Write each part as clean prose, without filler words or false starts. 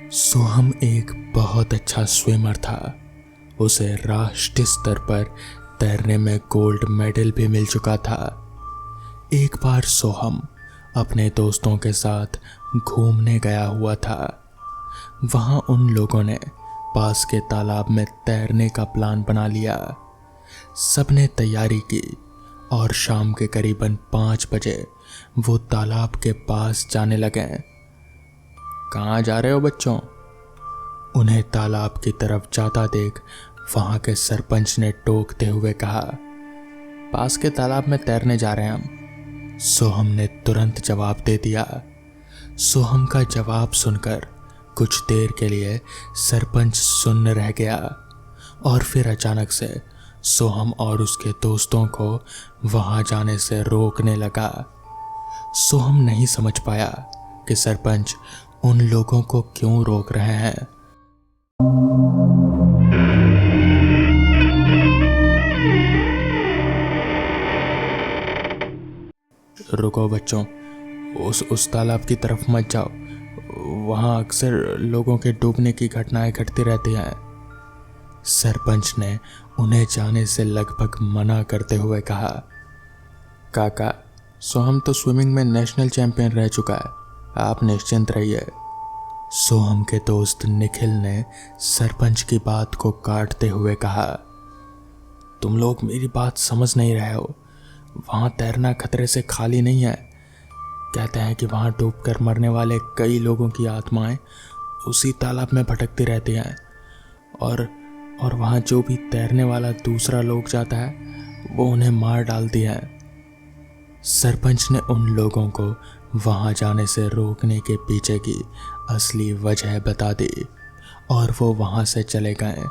सोहम एक बहुत अच्छा स्विमर था। उसे राष्ट्रीय स्तर पर तैरने में गोल्ड मेडल भी मिल चुका था। एक बार सोहम अपने दोस्तों के साथ घूमने गया हुआ था। वहां उन लोगों ने पास के तालाब में तैरने का प्लान बना लिया। सबने तैयारी की और शाम के करीबन 5 बजे वो तालाब के पास जाने लगे। कहाँ जा रहे हो बच्चों? उन्हें तालाब की तरफ जाता देख वहां के सरपंच ने टोकते हुए कहा, पास के तालाब में तैरने जा रहे हैं हम। सोहम ने तुरंत जवाब दे दिया। सोहम का जवाब सुनकर कुछ देर के लिए सरपंच सुन्न रह गया और फिर अचानक से सोहम और उसके दोस्तों को वहां जाने से रोकने लगा। सोहम नहीं समझ पाया कि सरपंच उन लोगों को क्यों रोक रहे हैं। रुको बच्चों, उस तालाब की तरफ मत जाओ। वहां अक्सर लोगों के डूबने की घटनाएं घटती रहती हैं। सरपंच ने उन्हें जाने से लगभग मना करते हुए कहा, काका, सोहम तो स्विमिंग में नेशनल चैंपियन रह चुका है, आप निश्चिंत रहिए। सोहम के दोस्त निखिल ने सरपंच की बात को काटते हुए कहा, तुम लोग मेरी बात समझ नहीं रहे हो। वहां तैरना खतरे से खाली नहीं है। कहते हैं कि वहां डूबकर मरने वाले कई लोगों की आत्माएं उसी तालाब में भटकती रहती हैं और वहां जो भी तैरने वाला दूसरा लोग जाता है वो उन्हें मार डालती है। सरपंच ने उन लोगों को वहां जाने से रोकने के पीछे की असली वजह बता दी और वो वहां से चले गए।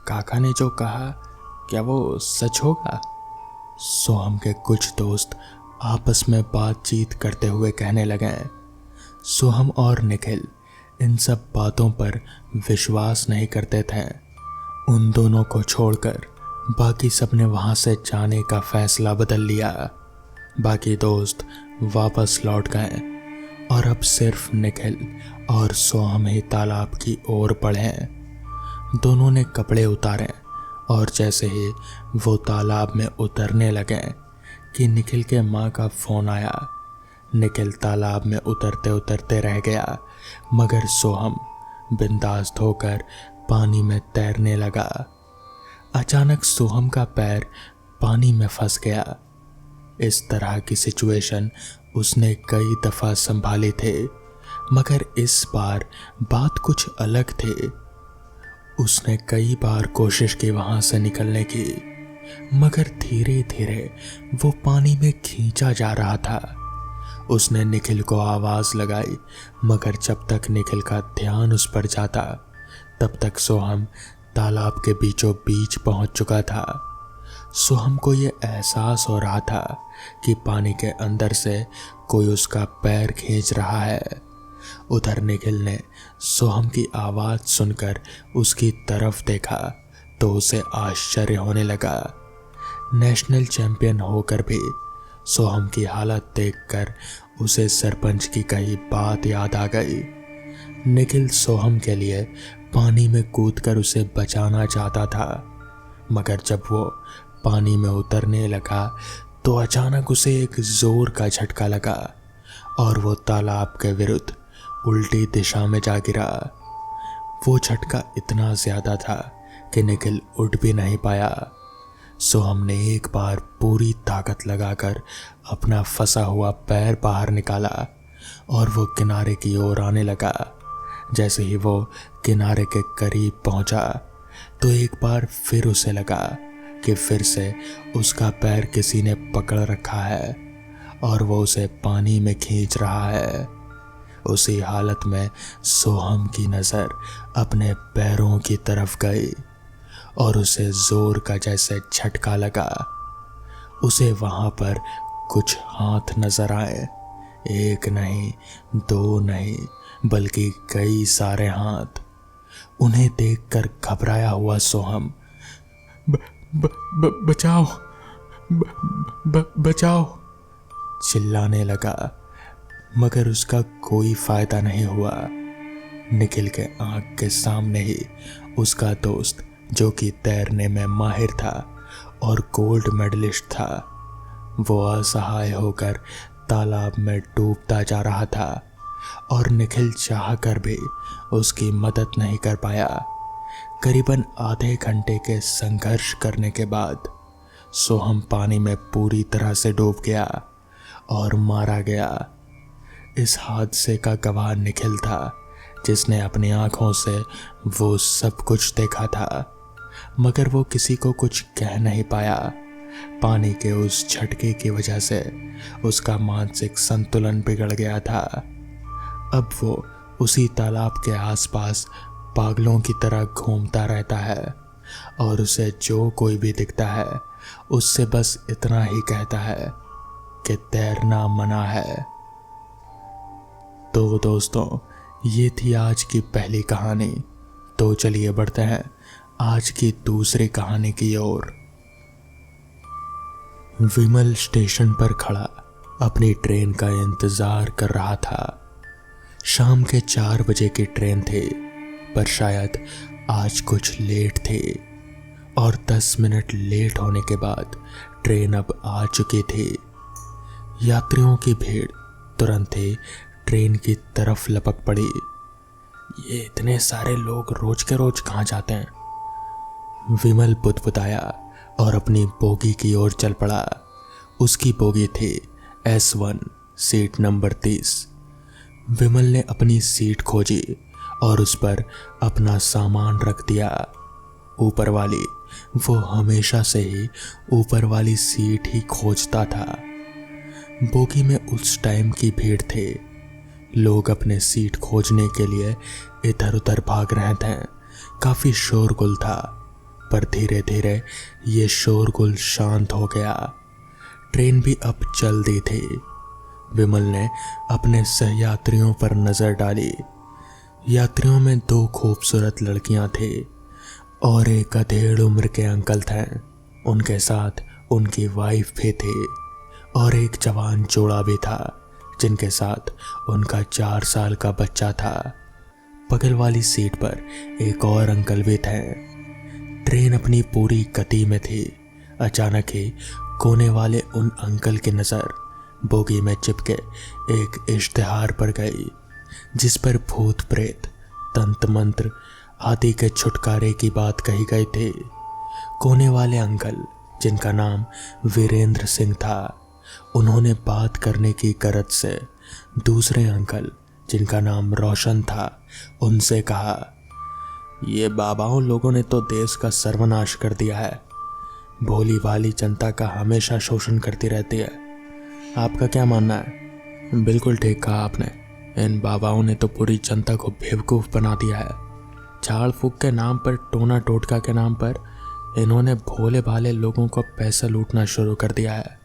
काका ने जो कहा, क्या वो सच होगा? सोहम के कुछ दोस्त आपस में बातचीत करते हुए कहने लगे। सोहम और निखिल इन सब बातों पर विश्वास नहीं करते थे। उन दोनों को छोड़कर बाकी सबने वहां से जाने का फैसला बदल लिया। बाकी दोस्त वापस लौट गए और अब सिर्फ निखिल और सोहम ही तालाब की ओर बढ़े। दोनों ने कपड़े उतारे और जैसे ही वो तालाब में उतरने लगे कि निखिल के माँ का फोन आया। निखिल तालाब में उतरते उतरते रह गया, मगर सोहम बिंदास होकर पानी में तैरने लगा। अचानक सोहम का पैर पानी में फंस गया। इस तरह की सिचुएशन उसने कई दफा संभाली थी, मगर इस बार बात कुछ अलग थी। उसने कई बार कोशिश की वहां से निकलने की, मगर धीरे धीरे वो पानी में खींचा जा रहा था। उसने निखिल को आवाज लगाई, मगर जब तक निखिल का ध्यान उस पर जाता तब तक सोहम तालाब के बीचों बीच पहुंच चुका था। सोहम को यह एहसास हो रहा था कि पानी के अंदर से कोई उसका पैर खींच रहा है। उधर निखिल ने सोहम की आवाज सुनकर उसकी तरफ देखा तो उसे आश्चर्य होने लगा। नेशनल चैंपियन होकर भी सोहम की हालत देखकर उसे सरपंच की कही बात याद आ गई। निखिल सोहम के लिए पानी में कूदकर उसे बचाना चाहता था, मगर जब वो पानी में उतरने लगा तो अचानक उसे एक जोर का झटका लगा और वो तालाब के विरुद्ध उल्टी दिशा में जा गिरा। वो झटका इतना ज्यादा था कि निखिल उठ भी नहीं पाया। सोहम ने एक बार पूरी ताकत लगाकर अपना फंसा हुआ पैर बाहर निकाला और वो किनारे की ओर आने लगा। जैसे ही वो किनारे के करीब पहुंचा तो एक बार फिर उसे लगा कि फिर से उसका पैर किसी ने पकड़ रखा है और वो उसे पानी में खींच रहा है। उसी हालत में सोहम की नजर अपने पैरों की तरफ गई और उसे जोर का जैसे झटका लगा। उसे वहां पर कुछ हाथ नजर आए, एक नहीं, दो नहीं, बल्कि कई सारे हाथ। उन्हें देखकर घबराया हुआ सोहम बचाओ, बचाओ चिल्लाने लगा, मगर उसका कोई फायदा नहीं हुआ। निखिल के आंख के सामने ही उसका दोस्त, जो कि तैरने में माहिर था और गोल्ड मेडलिस्ट था, वो असहाय होकर तालाब में डूबता जा रहा था और निखिल चाहकर भी उसकी मदद नहीं कर पाया। करीबन आधे घंटे के संघर्ष करने के बाद सोहम पानी में पूरी तरह से डूब गया और मारा गया। इस हादसे का गवाह निखिल था, जिसने अपनी आंखों से वो सब कुछ देखा था, मगर वो किसी को कुछ कह नहीं पाया। पानी के उस झटके की वजह से उसका मानसिक संतुलन बिगड़ गया था। अब वो उसी तालाब के आसपास पागलों की तरह घूमता रहता है और उसे जो कोई भी दिखता है उससे बस इतना ही कहता है कि तैरना मना है। तो दोस्तों, ये थी आज की पहली कहानी। तो चलिए बढ़ते हैं आज की दूसरी कहानी की ओर। विमल स्टेशन पर खड़ा अपनी ट्रेन का इंतजार कर रहा था। शाम के 4 बजे की ट्रेन थी, पर शायद आज कुछ लेट थी और 10 मिनट लेट होने के बाद ट्रेन अब आ चुकी थी। यात्रियों की भीड़ तुरंत ही ट्रेन की तरफ लपक पड़ी। ये इतने सारे लोग रोज के रोज कहाँ जाते हैं? विमल बुदबुदाया और अपनी बोगी की ओर चल पड़ा। उसकी बोगी थी S1, सीट नंबर 30। विमल ने अपनी सीट खोजी और उस पर अपना सामान रख दिया। ऊपर वाली, वो हमेशा से ही ऊपर वाली सीट ही खोजता था। बोगी में उस टाइम की भीड़ थी। लोग अपने सीट खोजने के लिए इधर उधर भाग रहे थे। काफी शोरगुल था, पर धीरे धीरे ये शोरगुल शांत हो गया। ट्रेन भी अब चल दी थी। विमल ने अपने सहयात्रियों पर नजर डाली। यात्रियों में 2 खूबसूरत लड़कियां थी और एक अधेड़ उम्र के अंकल थे। उनके साथ उनकी वाइफ भी थी और एक जवान जोड़ा भी था, जिनके साथ उनका 4 साल का बच्चा था। बगल वाली सीट पर एक और अंकल भी थे। ट्रेन अपनी पूरी गति में थी। अचानक ही कोने वाले उन अंकल की नज़र बोगी में चिपके एक इश्तिहार पर गई, जिस पर भूत प्रेत, तंत्र मंत्र आदि के छुटकारे की बात कही गई थी। कोने वाले अंकल, जिनका नाम वीरेंद्र सिंह था, उन्होंने बात करने की गरज से दूसरे अंकल, जिनका नाम रोशन था, उनसे कहा, ये बाबाओं लोगों ने तो देश का सर्वनाश कर दिया है। भोली भाली जनता का हमेशा शोषण करती रहती है। आपका क्या मानना है? बिल्कुल ठीक कहा आपने। इन बाबाओं ने तो पूरी जनता को बेवकूफ़ बना दिया है। झाड़ फूक के नाम पर, टोना टोटका के नाम पर इन्होंने भोले भाले लोगों को पैसा लूटना शुरू कर दिया है।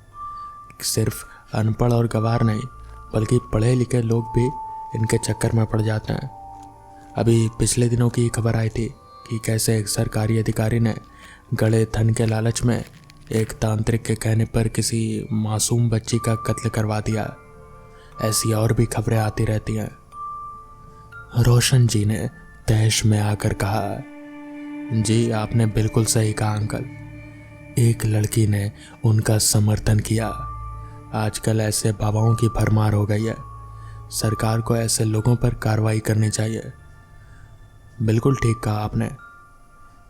सिर्फ अनपढ़ और गवार नहीं, बल्कि पढ़े लिखे लोग भी इनके चक्कर में पड़ जाते हैं। अभी पिछले दिनों की खबर आई थी कि कैसे एक सरकारी अधिकारी ने गड़े धन के लालच में एक तांत्रिक के कहने पर किसी मासूम बच्ची का कत्ल करवा दिया। ऐसी और भी खबरें आती रहती हैं। रोशन जी ने तैश में आकर कहा, जी आपने बिल्कुल सही कहा अंकल। एक लड़की ने उनका समर्थन किया। आजकल ऐसे बाबाओं की भरमार हो गई है। सरकार को ऐसे लोगों पर कार्रवाई करनी चाहिए। बिल्कुल ठीक कहा आपने।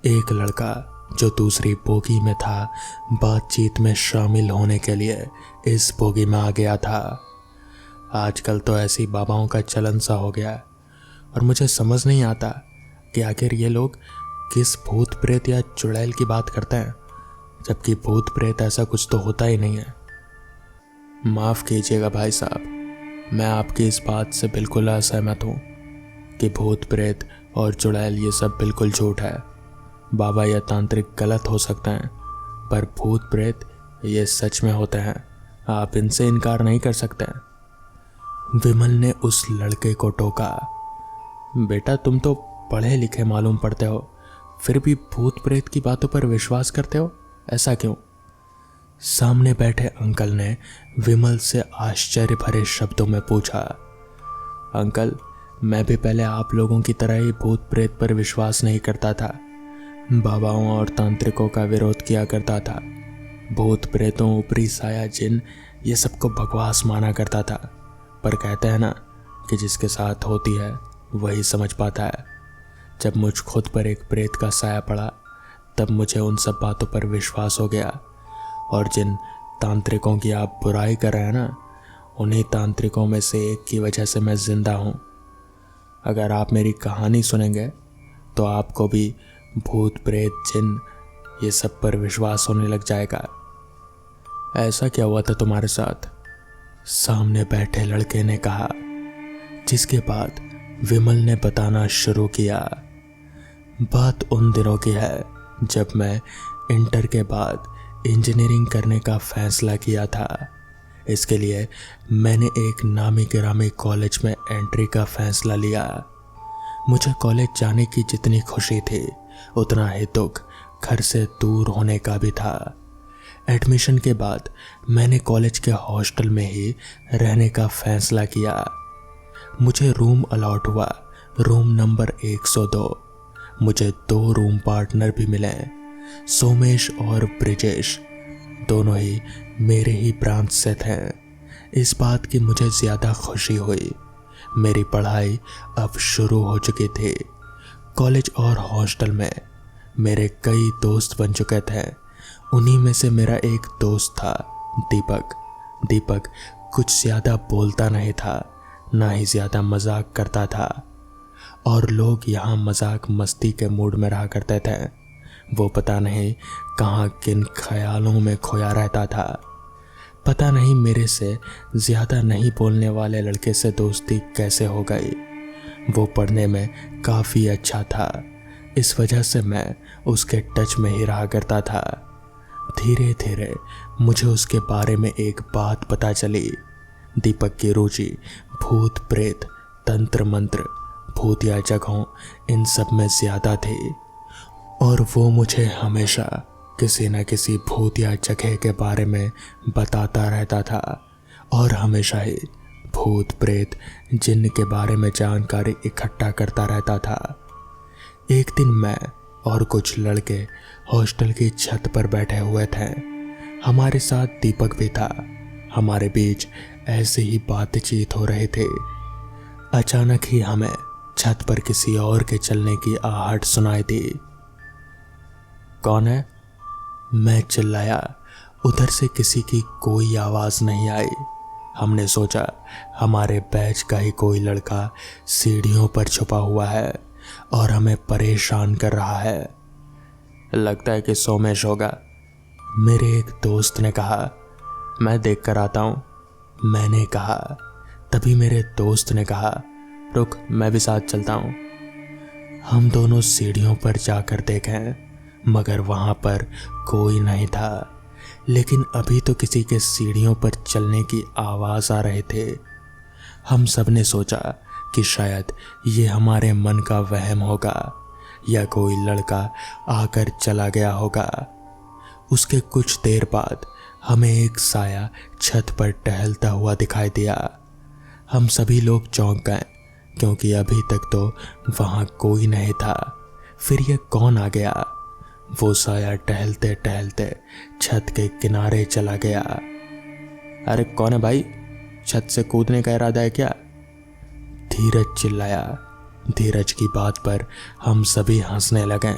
एक लड़का जो दूसरी बोगी में था, बातचीत में शामिल होने के लिए इस बोगी में आ गया था। आजकल तो ऐसी बाबाओं का चलन सा हो गया है और मुझे समझ नहीं आता कि आखिर ये लोग किस भूत प्रेत या चुड़ैल की बात करते हैं, जबकि भूत प्रेत ऐसा कुछ तो होता ही नहीं है। माफ़ कीजिएगा भाई साहब, मैं आपकी इस बात से बिल्कुल असहमत हूँ कि भूत प्रेत और चुड़ैल ये सब बिल्कुल झूठ है। बाबा या तांत्रिक गलत हो सकते हैं, पर भूत प्रेत ये सच में होते हैं। आप इनसे इनकार नहीं कर सकते। विमल ने उस लड़के को टोका, बेटा तुम तो पढ़े लिखे मालूम पड़ते हो, फिर भी भूत प्रेत की बातों पर विश्वास करते हो, ऐसा क्यों? सामने बैठे अंकल ने विमल से आश्चर्य भरे शब्दों में पूछा, अंकल मैं भी पहले आप लोगों की तरह ही भूत प्रेत पर विश्वास नहीं करता था। बाबाओं और तांत्रिकों का विरोध किया करता था। भूत प्रेतों, ऊपरी साया, जिन, ये सबको बकवास माना करता था। पर कहते हैं ना कि जिसके साथ होती है वही समझ पाता है। जब मुझ खुद पर एक प्रेत का साया पड़ा तब मुझे उन सब बातों पर विश्वास हो गया। और जिन तांत्रिकों की आप बुराई कर रहे हैं ना, उन्हीं तांत्रिकों में से एक की वजह से मैं जिंदा हूँ। अगर आप मेरी कहानी सुनेंगे तो आपको भी भूत प्रेत, जिन, ये सब पर विश्वास होने लग जाएगा। ऐसा क्या हुआ था तुम्हारे साथ? सामने बैठे लड़के ने कहा, जिसके बाद विमल ने बताना शुरू किया। बात उन दिनों की है जब मैं इंटर के बाद इंजीनियरिंग करने का फैसला किया था। इसके लिए मैंने एक नामी गिरामी कॉलेज में एंट्री का फैसला लिया। मुझे कॉलेज जाने की जितनी खुशी थी उतना ही दुख घर से दूर होने का भी था। एडमिशन के बाद मैंने कॉलेज के हॉस्टल में ही रहने का फैसला किया। मुझे रूम अलॉट हुआ, रूम नंबर 102। मुझे 2 रूम पार्टनर भी मिले, सोमेश और ब्रिजेश। दोनों ही मेरे ही ब्रांच से थे। इस बात की मुझे ज़्यादा खुशी हुई। मेरी पढ़ाई अब शुरू हो चुकी थी। कॉलेज और हॉस्टल में मेरे कई दोस्त बन चुके थे। उन्हीं में से मेरा एक दोस्त था, दीपक। दीपक कुछ ज़्यादा बोलता नहीं था, ना ही ज़्यादा मजाक करता था। और लोग यहाँ मजाक मस्ती के मूड में रहा करते थे। वो पता नहीं कहाँ किन ख्यालों में खोया रहता था। पता नहीं मेरे से ज़्यादा नहीं बोलने वाले लड़के से दोस्ती कैसे हो गई। वो पढ़ने में काफ़ी अच्छा था, इस वजह से मैं उसके टच में ही रहा करता था। धीरे धीरे मुझे उसके बारे में एक बात पता चली। दीपक की रुचि भूत प्रेत, तंत्र मंत्र, भूतिया जगहों, इन सब में ज़्यादा थी। और वो मुझे हमेशा किसी न किसी भूतिया जगह के बारे में बताता रहता था और हमेशा ही भूत प्रेत, जिन्न के बारे में जानकारी इकट्ठा करता रहता था। एक दिन मैं और कुछ लड़के हॉस्टल की छत पर बैठे हुए थे। हमारे साथ दीपक भी था। हमारे बीच ऐसे ही बातचीत हो रही थी। अचानक ही हमें छत पर किसी और के चलने की आहट सुनाई दी। कौन है? मैं चिल्लाया। उधर से किसी की कोई आवाज़ नहीं आई। हमने सोचा हमारे बैच का ही कोई लड़का सीढ़ियों पर छुपा हुआ है और हमें परेशान कर रहा है। लगता है कि सोमेश होगा, मेरे एक दोस्त ने कहा। मैं देख कर आता हूँ, मैंने कहा। तभी मेरे दोस्त ने कहा, रुक, मैं भी साथ चलता हूँ। हम दोनों सीढ़ियों पर जाकर देखें, मगर वहाँ पर कोई नहीं था। लेकिन अभी तो किसी के सीढ़ियों पर चलने की आवाज़ आ रहे थे। हम सब ने सोचा कि शायद ये हमारे मन का वहम होगा या कोई लड़का आकर चला गया होगा। उसके कुछ देर बाद हमें एक साया छत पर टहलता हुआ दिखाई दिया। हम सभी लोग चौंक गए क्योंकि अभी तक तो वहाँ कोई नहीं था। फिर ये कौन आ गया? वो साया टहलते टहलते छत के किनारे चला गया। अरे कौन है भाई? छत से कूदने का इरादा है क्या? धीरज चिल्लाया। धीरज की बात पर हम सभी हंसने लगे।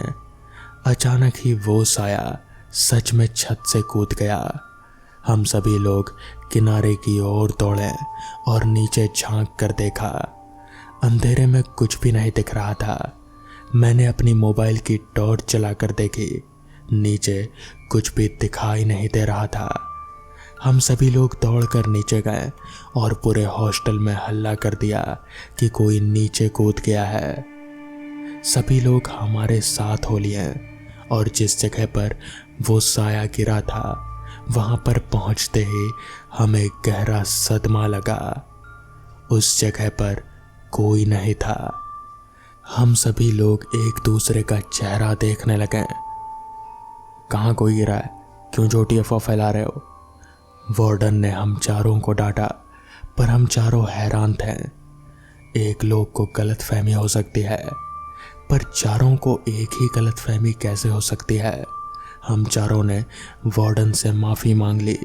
अचानक ही वो साया सच में छत से कूद गया। हम सभी लोग किनारे की ओर दौड़े और नीचे झांक कर देखा। अंधेरे में कुछ भी नहीं दिख रहा था। मैंने अपनी मोबाइल की टॉर्च जलाकर देखी, नीचे कुछ भी दिखाई नहीं दे रहा था। हम सभी लोग दौड़कर नीचे गए और पूरे हॉस्टल में हल्ला कर दिया कि कोई नीचे कूद गया है। सभी लोग हमारे साथ हो लिए और जिस जगह पर वो साया गिरा था वहां पर पहुंचते ही हमें गहरा सदमा लगा। उस जगह पर कोई नहीं था। हम सभी लोग एक दूसरे का चेहरा देखने लगे। कहाँ कोई गिरा है? क्यों झूठी अफवाह फैला रहे हो? वार्डन ने हम चारों को डांटा, पर हम चारों हैरान थे। एक लोग को गलतफहमी हो सकती है, पर चारों को एक ही गलतफहमी कैसे हो सकती है? हम चारों ने वार्डन से माफ़ी मांग ली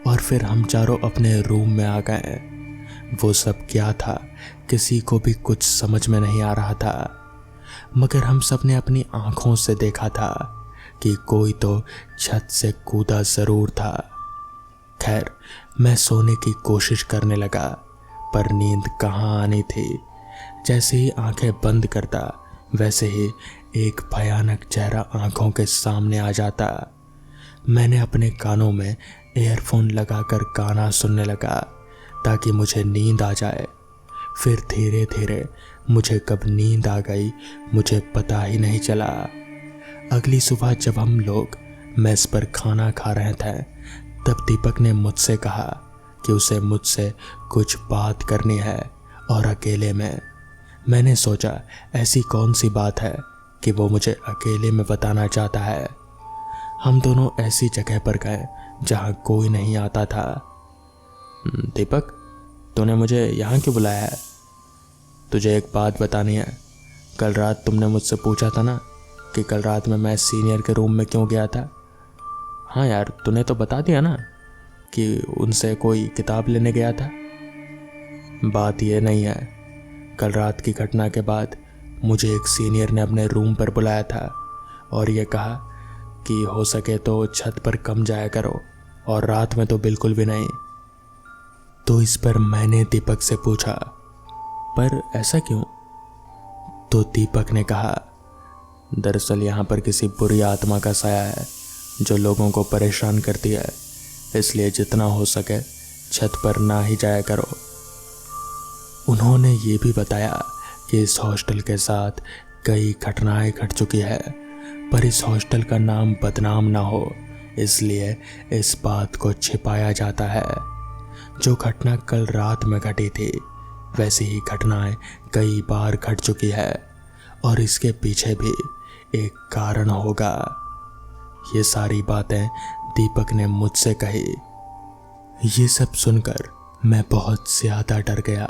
और फिर हम चारों अपने रूम में आ गए। वो सब क्या था, किसी को भी कुछ समझ में नहीं आ रहा था, मगर हम सब ने अपनी आंखों से देखा था कि कोई तो छत से कूदा ज़रूर था। खैर, मैं सोने की कोशिश करने लगा, पर नींद कहाँ आनी थी। जैसे ही आंखें बंद करता, वैसे ही एक भयानक चेहरा आंखों के सामने आ जाता। मैंने अपने कानों में ईयरफोन लगाकर गाना सुनने लगा ताकि मुझे नींद आ जाए। फिर धीरे धीरे मुझे कब नींद आ गई मुझे पता ही नहीं चला। अगली सुबह जब हम लोग मेस पर खाना खा रहे थे, तब दीपक ने मुझसे कहा कि उसे मुझसे कुछ बात करनी है और अकेले में। मैंने सोचा ऐसी कौन सी बात है कि वो मुझे अकेले में बताना चाहता है। हम दोनों ऐसी जगह पर गए जहाँ कोई नहीं आता था। दीपक, तूने मुझे यहाँ क्यों बुलाया है? तुझे एक बात बतानी है। कल रात तुमने मुझसे पूछा था ना कि कल रात में मैं सीनियर के रूम में क्यों गया था। हाँ यार, तूने तो बता दिया ना कि उनसे कोई किताब लेने गया था। बात ये नहीं है, कल रात की घटना के बाद मुझे एक सीनियर ने अपने रूम पर बुलाया था और ये कहा कि हो सके तो छत पर कम जाया करो और रात में तो बिल्कुल भी नहीं। तो इस पर मैंने दीपक से पूछा, पर ऐसा क्यों? तो दीपक ने कहा, दरअसल यहाँ पर किसी बुरी आत्मा का साया है जो लोगों को परेशान करती है, इसलिए जितना हो सके छत पर ना ही जाया करो। उन्होंने ये भी बताया कि इस हॉस्टल के साथ कई घटनाएं घट चुकी है, पर इस हॉस्टल का नाम बदनाम ना हो इसलिए इस बात को छिपाया जाता है। जो घटना कल रात में घटी थी वैसी ही घटनाएं कई बार घट चुकी है और इसके पीछे भी एक कारण होगा। ये सारी बातें दीपक ने मुझसे कही। ये सब सुनकर मैं बहुत ज़्यादा डर गया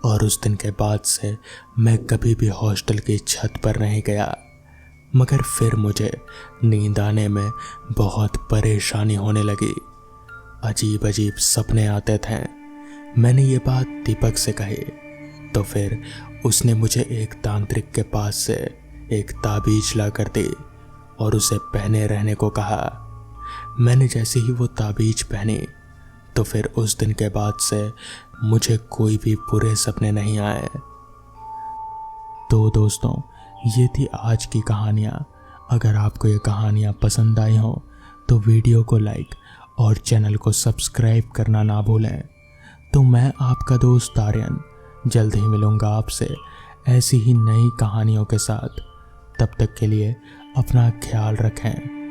और उस दिन के बाद से मैं कभी भी हॉस्टल की छत पर नहीं गया। मगर फिर मुझे नींद आने में बहुत परेशानी होने लगी। अजीब अजीब सपने आते थे। मैंने ये बात दीपक से कही तो फिर उसने मुझे एक तांत्रिक के पास से एक ताबीज ला कर दी और उसे पहने रहने को कहा। मैंने जैसे ही वो ताबीज पहनी तो फिर उस दिन के बाद से मुझे कोई भी बुरे सपने नहीं आए। तो दोस्तों, ये थी आज की कहानियाँ। अगर आपको ये कहानियाँ पसंद आई हों तो वीडियो को लाइक और चैनल को सब्सक्राइब करना ना भूलें। तो मैं आपका दोस्त आर्यन जल्द ही मिलूँगा आपसे ऐसी ही नई कहानियों के साथ। तब तक के लिए अपना ख्याल रखें।